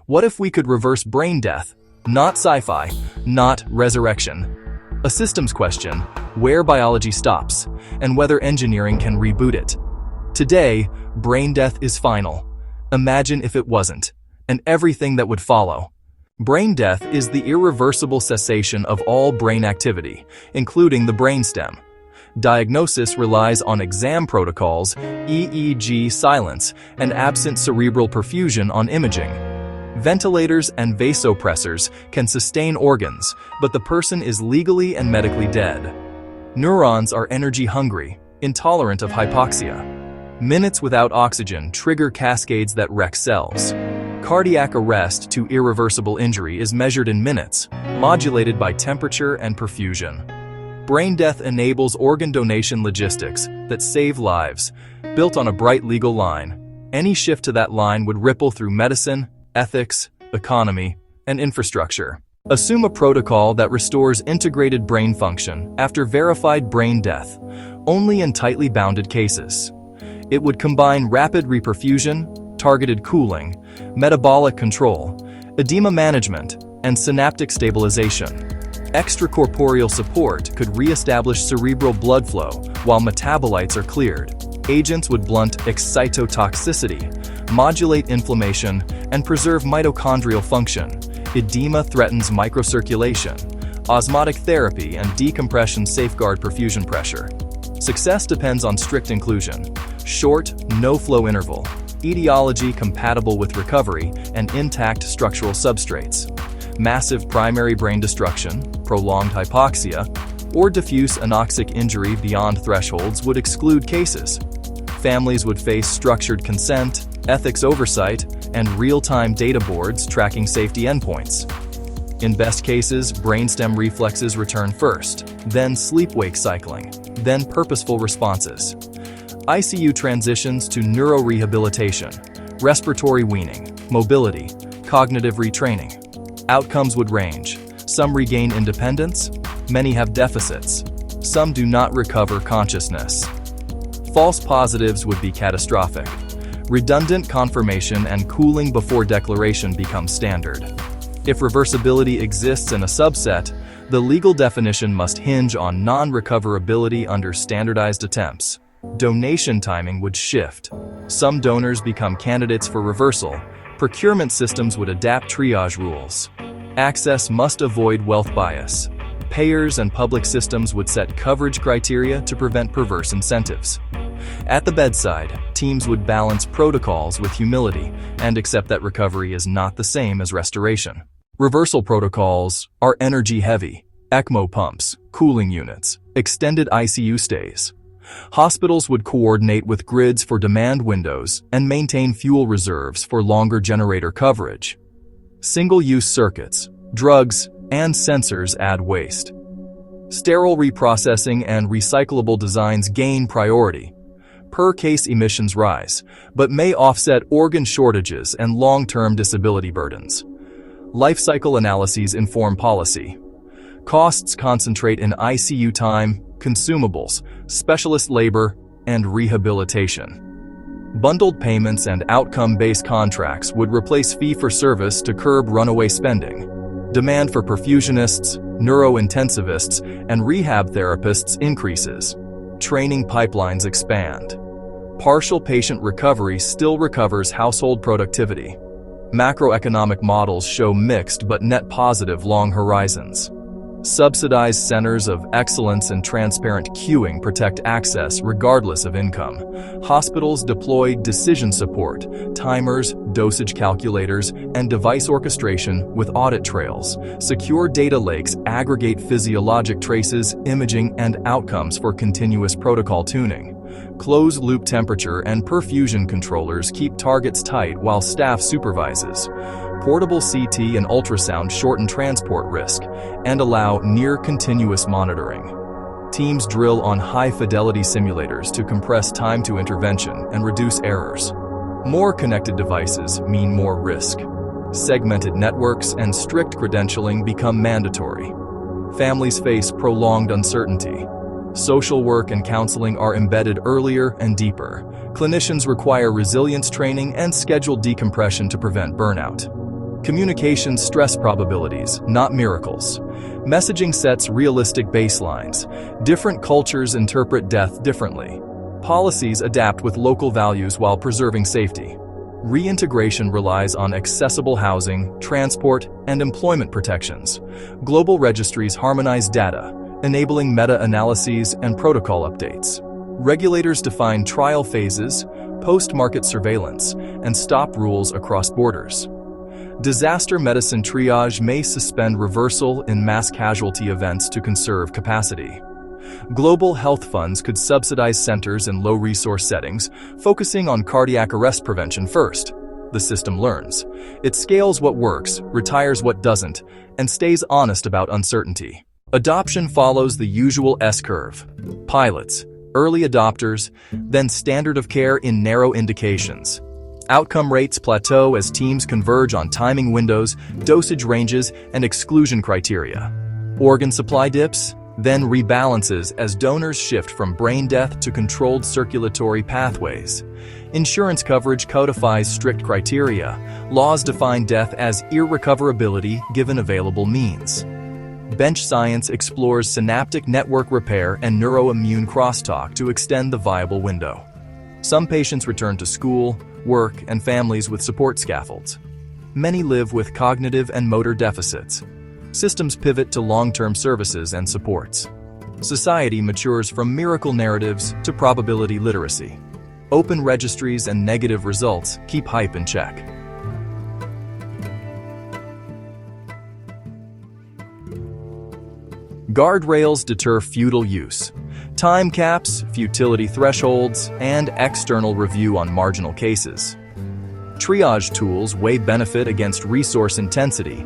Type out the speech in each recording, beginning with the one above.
What if we could reverse brain death? Not sci-fi, not resurrection. A systems question, where biology stops, and whether engineering can reboot it. Today, brain death is final. Imagine if it wasn't, and everything that would follow. Brain death is the irreversible cessation of all brain activity, including the brainstem. Diagnosis relies on exam protocols, EEG silence, and absent cerebral perfusion on imaging. Ventilators and vasopressors can sustain organs, but the person is legally and medically dead. Neurons are energy-hungry, intolerant of hypoxia. Minutes without oxygen trigger cascades that wreck cells. Cardiac arrest to irreversible injury is measured in minutes, modulated by temperature and perfusion. Brain death enables organ donation logistics that save lives, built on a bright legal line. Any shift to that line would ripple through medicine, ethics, economy, and infrastructure. Assume a protocol that restores integrated brain function after verified brain death, only in tightly bounded cases. It would combine rapid reperfusion, targeted cooling, metabolic control, edema management, and synaptic stabilization. Extracorporeal support could re-establish cerebral blood flow while metabolites are cleared. Agents would blunt excitotoxicity, modulate inflammation, and preserve mitochondrial function. Edema threatens microcirculation. Osmotic therapy and decompression safeguard perfusion pressure. Success depends on strict inclusion, short, no-flow interval, etiology compatible with recovery, and intact structural substrates. Massive primary brain destruction, prolonged hypoxia, or diffuse anoxic injury beyond thresholds would exclude cases. Families would face structured consent, ethics oversight, and real-time data boards tracking safety endpoints. In best cases, brainstem reflexes return first, then sleep-wake cycling, then purposeful responses. ICU transitions to neurorehabilitation, respiratory weaning, mobility, cognitive retraining. Outcomes would range. Some regain independence, many have deficits, some do not recover consciousness. False positives would be catastrophic. Redundant confirmation and cooling before declaration become standard. If reversibility exists in a subset, the legal definition must hinge on non-recoverability under standardized attempts. Donation timing would shift. Some donors become candidates for reversal. Procurement systems would adapt triage rules. Access must avoid wealth bias. Payers and public systems would set coverage criteria to prevent perverse incentives. At the bedside, teams would balance protocols with humility and accept that recovery is not the same as restoration. Reversal protocols are energy-heavy: ECMO pumps, cooling units, extended ICU stays. Hospitals would coordinate with grids for demand windows and maintain fuel reserves for longer generator coverage. Single-use circuits, drugs, and sensors add waste. Sterile reprocessing and recyclable designs gain priority. Per-case emissions rise, but may offset organ shortages and long-term disability burdens. Life cycle analyses inform policy. Costs concentrate in ICU time, consumables, specialist labor, and rehabilitation. Bundled payments and outcome-based contracts would replace fee-for-service to curb runaway spending. Demand for perfusionists, neurointensivists, and rehab therapists increases. Training pipelines expand. Partial patient recovery still recovers household productivity. Macroeconomic models show mixed but net positive long horizons. Subsidized centers of excellence and transparent queuing protect access regardless of income. Hospitals deploy decision support, timers, dosage calculators, and device orchestration with audit trails. Secure data lakes aggregate physiologic traces, imaging, and outcomes for continuous protocol tuning. Closed-loop temperature and perfusion controllers keep targets tight while staff supervises. Portable CT and ultrasound shorten transport risk and allow near-continuous monitoring. Teams drill on high-fidelity simulators to compress time to intervention and reduce errors. More connected devices mean more risk. Segmented networks and strict credentialing become mandatory. Families face prolonged uncertainty. Social work and counseling are embedded earlier and deeper. Clinicians require resilience training and scheduled decompression to prevent burnout. Communication stress probabilities, not miracles. Messaging sets realistic baselines. Different cultures interpret death differently. Policies adapt with local values while preserving safety. Reintegration relies on accessible housing, transport, and employment protections. Global registries harmonize data, enabling meta-analyses and protocol updates. Regulators define trial phases, post-market surveillance, and stop rules across borders. Disaster medicine triage may suspend reversal in mass casualty events to conserve capacity. Global health funds could subsidize centers in low-resource settings, focusing on cardiac arrest prevention first. The system learns. It scales what works, retires what doesn't, and stays honest about uncertainty. Adoption follows the usual S-curve. Pilots, early adopters, then standard of care in narrow indications. Outcome rates plateau as teams converge on timing windows, dosage ranges, and exclusion criteria. Organ supply dips, then rebalances as donors shift from brain death to controlled circulatory pathways. Insurance coverage codifies strict criteria. Laws define death as irrecoverability given available means. Bench science explores synaptic network repair and neuroimmune crosstalk to extend the viable window. Some patients return to school, work, and families with support scaffolds. Many live with cognitive and motor deficits. Systems pivot to long-term services and supports. Society matures from miracle narratives to probability literacy. Open registries and negative results keep hype in check. Guardrails deter futile use. Time caps, futility thresholds, and external review on marginal cases. Triage tools weigh benefit against resource intensity,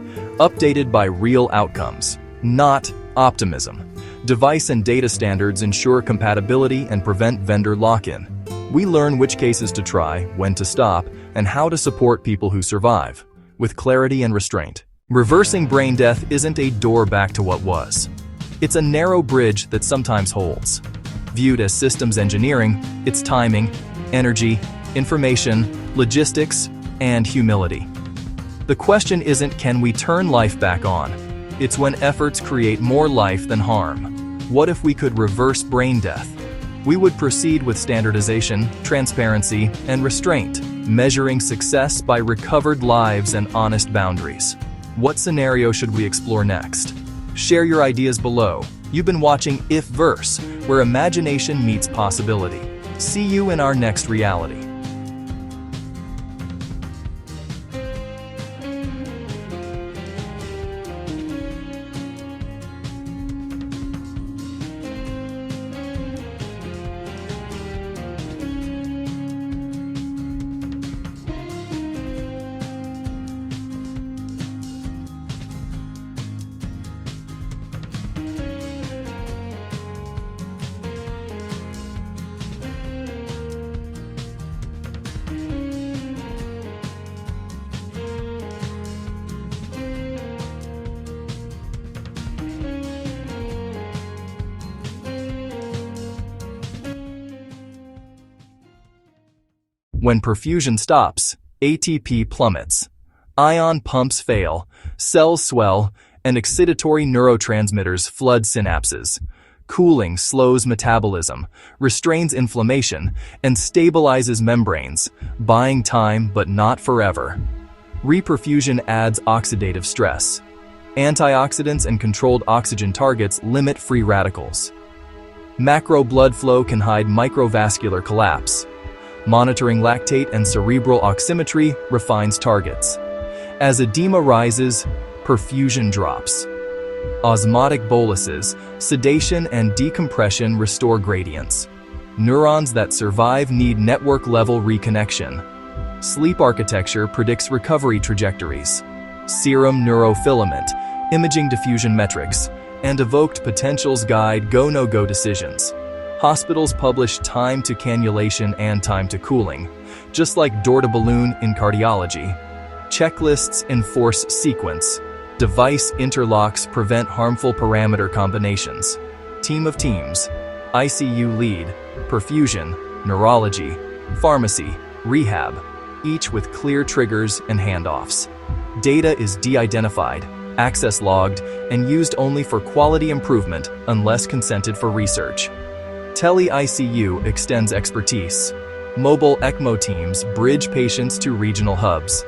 updated by real outcomes, not optimism. Device and data standards ensure compatibility and prevent vendor lock-in. We learn which cases to try, when to stop, and how to support people who survive, with clarity and restraint. Reversing brain death isn't a door back to what was. It's a narrow bridge that sometimes holds. Viewed as systems engineering, it's timing, energy, information, logistics, and humility. The question isn't, can we turn life back on? It's when efforts create more life than harm. What if we could reverse brain death? We would proceed with standardization, transparency, and restraint, measuring success by recovered lives and honest boundaries. What scenario should we explore next? Share your ideas below. You've been watching IfVerse, where imagination meets possibility. See you in our next reality. When perfusion stops, ATP plummets. Ion pumps fail, cells swell, and excitatory neurotransmitters flood synapses. Cooling slows metabolism, restrains inflammation, and stabilizes membranes, buying time but not forever. Reperfusion adds oxidative stress. Antioxidants and controlled oxygen targets limit free radicals. Macro blood flow can hide microvascular collapse. Monitoring lactate and cerebral oximetry refines targets. As edema rises, perfusion drops. Osmotic boluses, sedation and decompression restore gradients. Neurons that survive need network-level reconnection. Sleep architecture predicts recovery trajectories. Serum neurofilament, imaging diffusion metrics, and evoked potentials guide go-no-go decisions. Hospitals publish time to cannulation and time to cooling, just like door to balloon in cardiology. Checklists enforce sequence. Device interlocks prevent harmful parameter combinations. Team of teams, ICU lead, perfusion, neurology, pharmacy, rehab, each with clear triggers and handoffs. Data is de-identified, access logged, and used only for quality improvement unless consented for research. Tele-ICU extends expertise. Mobile ECMO teams bridge patients to regional hubs.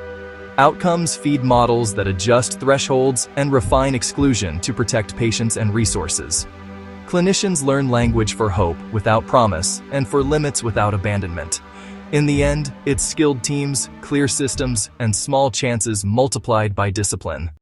Outcomes feed models that adjust thresholds and refine exclusion to protect patients and resources. Clinicians learn language for hope without promise and for limits without abandonment. In the end, it's skilled teams, clear systems, and small chances multiplied by discipline.